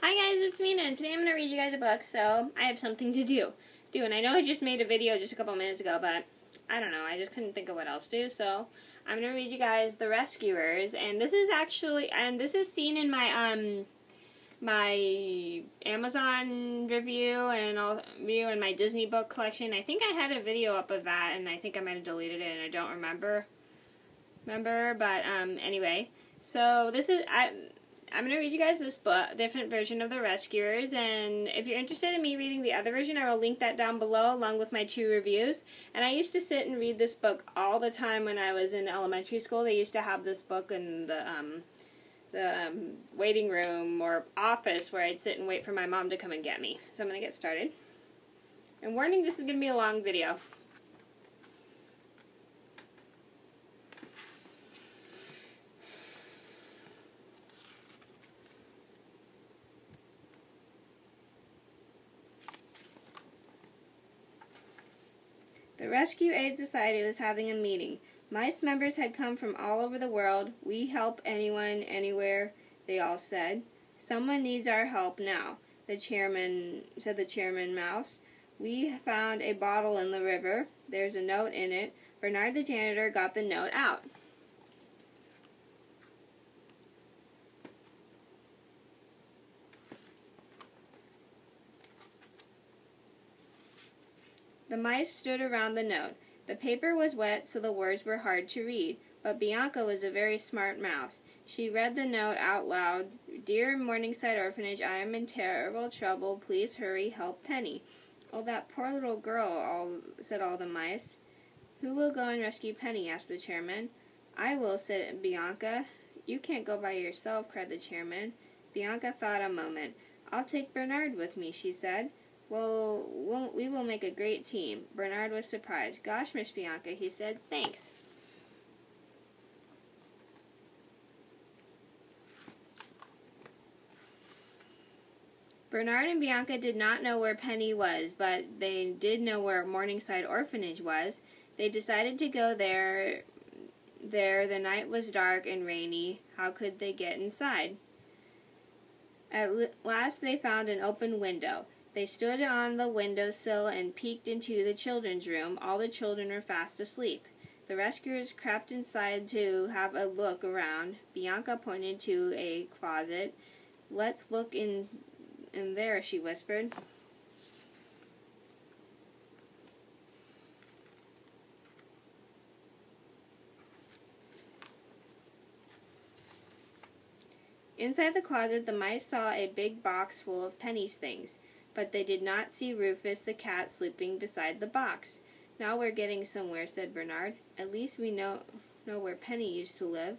Hi guys, it's Mina, and today I'm going to read you guys a book, so I have something to do. And I know I just made a video just a couple minutes ago, but I don't know, I just couldn't think of what else to do, so I'm going to read you guys The Rescuers, and this is seen in my, my Amazon review and my Disney book collection. I think I had a video up of that, and I think I might have deleted it, and I don't remember, but anyway, so I'm going to read you guys this book, different version of The Rescuers, and if you're interested in me reading the other version, I will link that down below along with my 2 reviews. And I used to sit and read this book all the time when I was in elementary school. They used to have this book in the waiting room or office where I'd sit and wait for my mom to come and get me. So I'm going to get started. And warning, this is going to be a long video. The Rescue Aid Society was having a meeting. Mice members had come from all over the world. We help anyone, anywhere, they all said. Someone needs our help now, said the chairman mouse. We found a bottle in the river. There's a note in it. Bernard the janitor got the note out. The mice stood around the note. The paper was wet, so the words were hard to read, but Bianca was a very smart mouse. She read the note out loud. Dear Morningside Orphanage, I am in terrible trouble. Please hurry, help Penny. Oh, that poor little girl, said all the mice. Who will go and rescue Penny? Asked the chairman. I will, said Bianca. You can't go by yourself, cried the chairman. Bianca thought a moment. I'll take Bernard with me, she said. Well, we will make a great team. Bernard was surprised. Gosh, Miss Bianca, he said. Thanks. Bernard and Bianca did not know where Penny was, but they did know where Morningside Orphanage was. They decided to go there. The night was dark and rainy. How could they get inside? At last they found an open window. They stood on the windowsill and peeked into the children's room. All the children were fast asleep. The rescuers crept inside to have a look around. Bianca pointed to a closet. Let's look in there, she whispered. Inside the closet, the mice saw a big box full of Penny's things. But they did not see Rufus the cat sleeping beside the box. Now we're getting somewhere, said Bernard. At least we know where Penny used to live.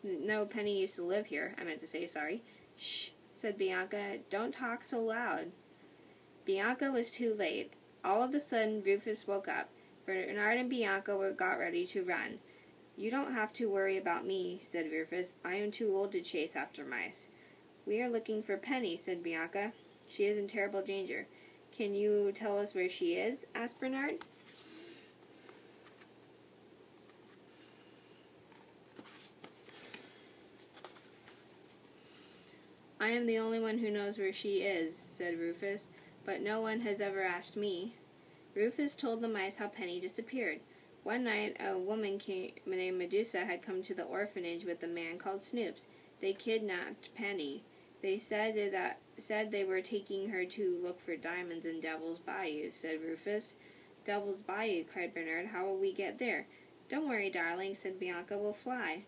No, Penny used to live here. I meant to say sorry. Shh, said Bianca. Don't talk so loud. Bianca was too late. All of a sudden, Rufus woke up. Bernard and Bianca got ready to run. You don't have to worry about me, said Rufus. I am too old to chase after mice. We are looking for Penny, said Bianca. She is in terrible danger. Can you tell us where she is? Asked Bernard. I am the only one who knows where she is, said Rufus, but no one has ever asked me. Rufus told the mice how Penny disappeared. One night, a woman named Medusa had come to the orphanage with a man called Snoops. They kidnapped Penny. They said they were taking her to look for diamonds in Devil's Bayou, said Rufus. Devil's Bayou, cried Bernard. How will we get there? Don't worry, darling, said Bianca. We'll fly.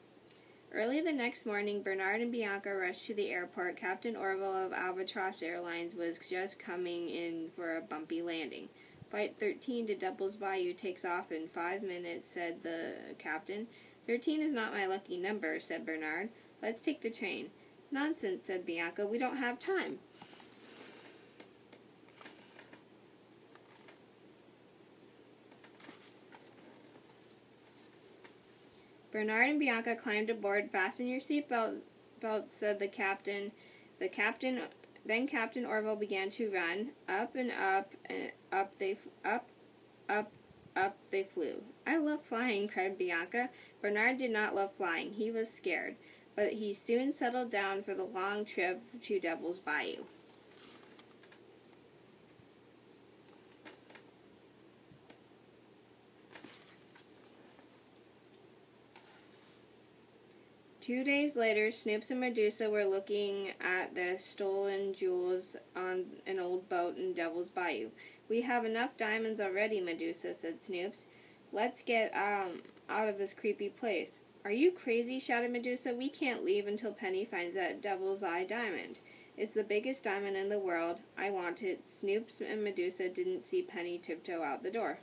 Early the next morning, Bernard and Bianca rushed to the airport. Captain Orville of Albatross Airlines was just coming in for a bumpy landing. Flight 13 to Devil's Bayou takes off in 5 minutes, said the captain. 13 is not my lucky number, said Bernard. Let's take the train. Nonsense, said Bianca. We don't have time. Bernard and Bianca climbed aboard. Fasten your seatbelts, said the captain. Then Captain Orville began to run. Up and up, and up they flew. I love flying, cried Bianca. Bernard did not love flying. He was scared. but he soon settled down for the long trip to Devil's Bayou. Two days later, Snoops and Medusa were looking at the stolen jewels on an old boat in Devil's Bayou. "We have enough diamonds already, Medusa," said Snoops. "Let's get out of this creepy place." "Are you crazy?" shouted Medusa. "We can't leave until Penny finds that Devil's Eye diamond. It's the biggest diamond in the world. I want it." Snoops and Medusa didn't see Penny tiptoe out the door.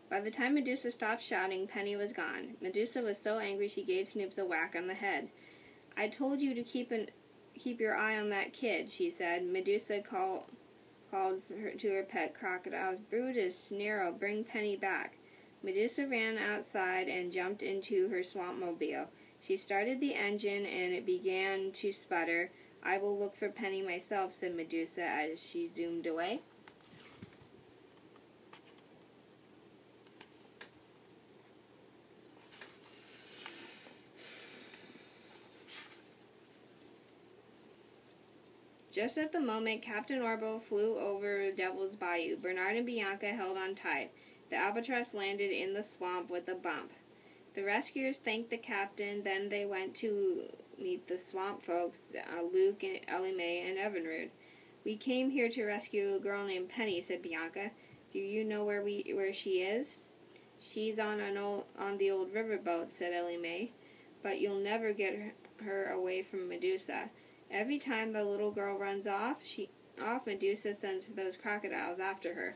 By the time Medusa stopped shouting, Penny was gone. Medusa was so angry she gave Snoops a whack on the head. "I told you to keep your eye on that kid," she said. Medusa called to her pet crocodiles. "Brutus, Nero, bring Penny back." Medusa ran outside and jumped into her swampmobile. She started the engine and it began to sputter. "I will look for Penny myself," said Medusa as she zoomed away. Just at the moment Captain Orbo flew over Devil's Bayou, Bernard and Bianca held on tight. The albatross landed in the swamp with a bump. The rescuers thanked the captain, then they went to meet the swamp folks, Luke, and Ellie Mae, and Evinrude. "We came here to rescue a girl named Penny," said Bianca. "Do you know where she is?" "She's on the old riverboat," said Ellie Mae. "But you'll never get her away from Medusa. Every time the little girl runs off, Medusa sends those crocodiles after her."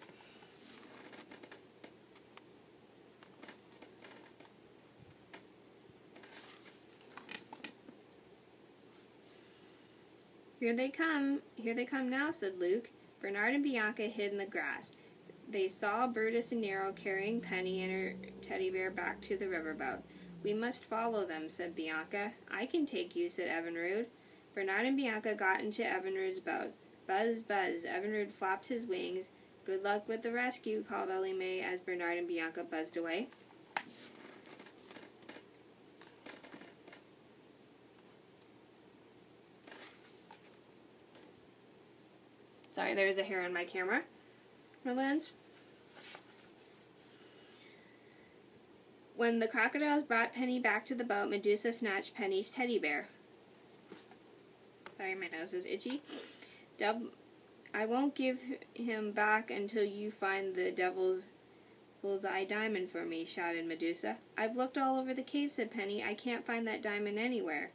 Here they come now," said Luke. Bernard and Bianca hid in the grass. They saw Brutus and Nero carrying Penny and her teddy bear back to the riverboat. "We must follow them," said Bianca. "I can take you," said Evinrude. Bernard and Bianca got into Evinrude's boat. "Buzz, buzz." Evinrude flapped his wings. "Good luck with the rescue," called Ellie Mae as Bernard and Bianca buzzed away. Sorry, there's a hair on my camera. My lens. When the crocodiles brought Penny back to the boat, Medusa snatched Penny's teddy bear. Sorry, my nose is itchy. "I won't give him back until you find the Devil's Eye diamond for me," shouted Medusa. "I've looked all over the cave," said Penny. "I can't find that diamond anywhere."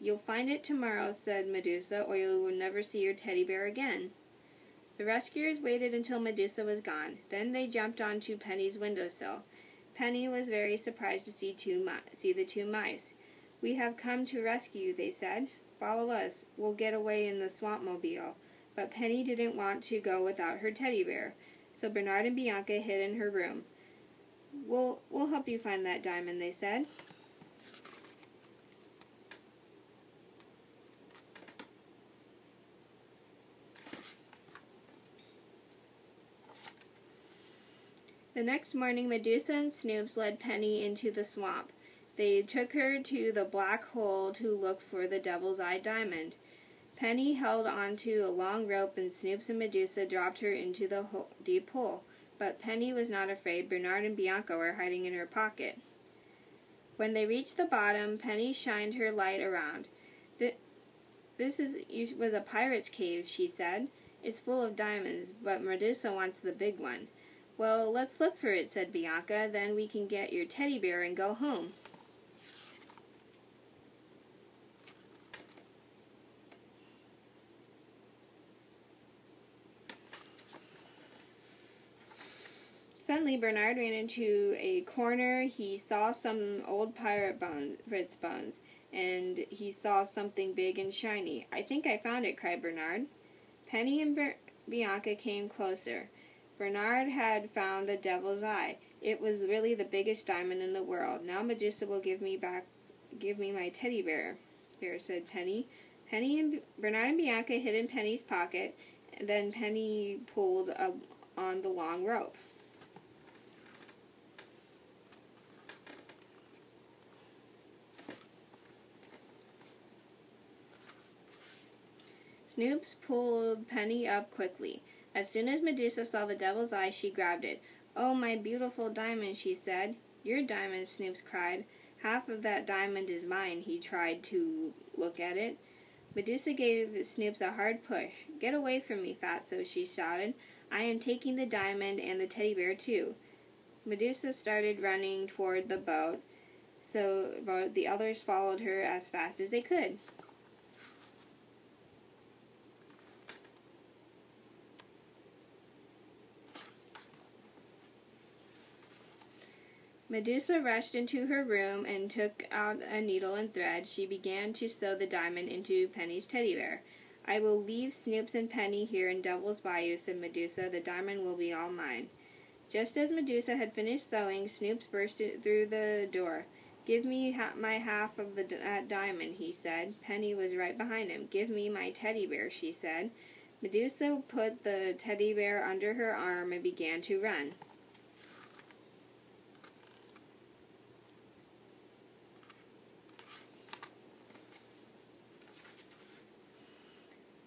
"You'll find it tomorrow," said Medusa, "or you will never see your teddy bear again." The rescuers waited until Medusa was gone. Then they jumped onto Penny's windowsill. Penny was very surprised to see the two mice. "We have come to rescue you," they said. "Follow us. We'll get away in the swampmobile." But Penny didn't want to go without her teddy bear, so Bernard and Bianca hid in her room. We'll help you find that diamond," they said. The next morning, Medusa and Snoops led Penny into the swamp. They took her to the black hole to look for the Devil's Eye diamond. Penny held onto a long rope and Snoops and Medusa dropped her into the deep hole. But Penny was not afraid. Bernard and Bianca were hiding in her pocket. When they reached the bottom, Penny shined her light around. This was a pirate's cave," she said. "It's full of diamonds, but Medusa wants the big one." "Well, let's look for it," said Bianca. "Then we can get your teddy bear and go home." Suddenly, Bernard ran into a corner. He saw some old pirate's bones, and he saw something big and shiny. "I think I found it," cried Bernard. Penny and Bianca came closer. Bernard had found the Devil's Eye. It was really the biggest diamond in the world. "Now Medusa will give me my teddy bear," said Penny. Bernard and Bianca hid in Penny's pocket. Then Penny pulled on the long rope. Snoops pulled Penny up quickly. As soon as Medusa saw the devil's eye, she grabbed it. "Oh, my beautiful diamond," she said. "Your diamond," Snoops cried. "Half of that diamond is mine." He tried to look at it. Medusa gave Snoops a hard push. "Get away from me, Fatso," she shouted. "I am taking the diamond and the teddy bear too." Medusa started running toward the boat, so the others followed her as fast as they could. Medusa rushed into her room and took out a needle and thread. She began to sew the diamond into Penny's teddy bear. "I will leave Snoops and Penny here in Devil's Bayou," said Medusa. "The diamond will be all mine." Just as Medusa had finished sewing, Snoops burst through the door. "Give me my half of that diamond," he said. Penny was right behind him. "Give me my teddy bear," she said. Medusa put the teddy bear under her arm and began to run.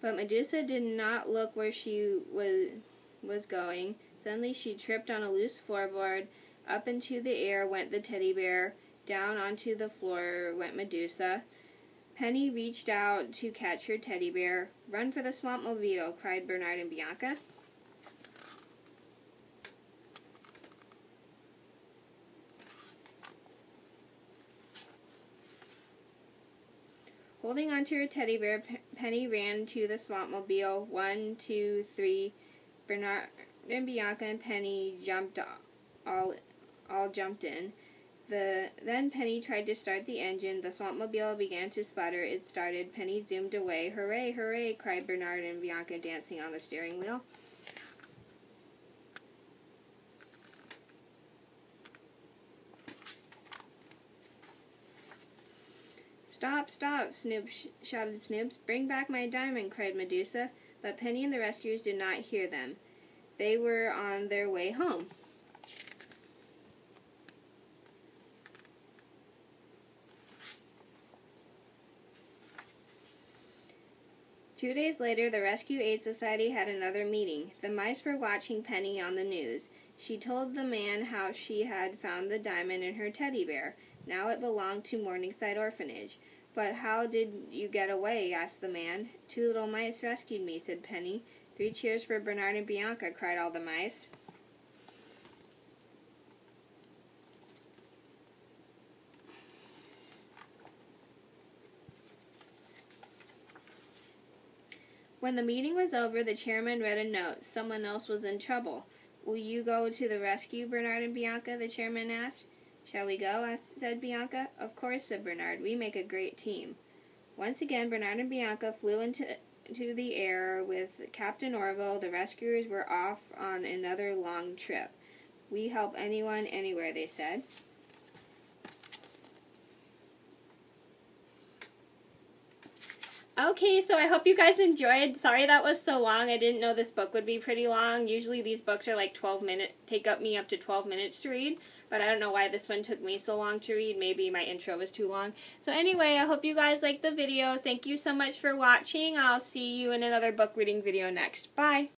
But Medusa did not look where she was going. Suddenly she tripped on a loose floorboard. Up into the air went the teddy bear. Down onto the floor went Medusa. Penny reached out to catch her teddy bear. "Run for the swampmobile," cried Bernard and Bianca. Holding onto her teddy bear, Penny ran to the swampmobile. 1, 2, 3. Bernard and Bianca and Penny all jumped in. Then Penny tried to start the engine. The swampmobile began to sputter. It started. Penny zoomed away. "Hooray, hooray," cried Bernard and Bianca, dancing on the steering wheel. "Stop, stop," shouted Snoops. "Bring back my diamond," cried Medusa. But Penny and the rescuers did not hear them. They were on their way home. Two days later, the Rescue Aid Society had another meeting. The mice were watching Penny on the news. She told the man how she had found the diamond in her teddy bear. Now it belonged to Morningside Orphanage. "But how did you get away?" asked the man. "Two little mice rescued me," said Penny. "Three cheers for Bernard and Bianca," cried all the mice. When the meeting was over, the chairman read a note. Someone else was in trouble. "Will you go to the rescue, Bernard and Bianca?" the chairman asked. "Shall we go?" said Bianca. "Of course," said Bernard. "We make a great team." Once again, Bernard and Bianca flew into the air with Captain Orville. The rescuers were off on another long trip. "We help anyone, anywhere," they said. Okay, so I hope you guys enjoyed. Sorry that was so long. I didn't know this book would be pretty long. Usually these books are like 12 minutes, take me up to 12 minutes to read. But I don't know why this one took me so long to read. Maybe my intro was too long. So anyway, I hope you guys liked the video. Thank you so much for watching. I'll see you in another book reading video next. Bye!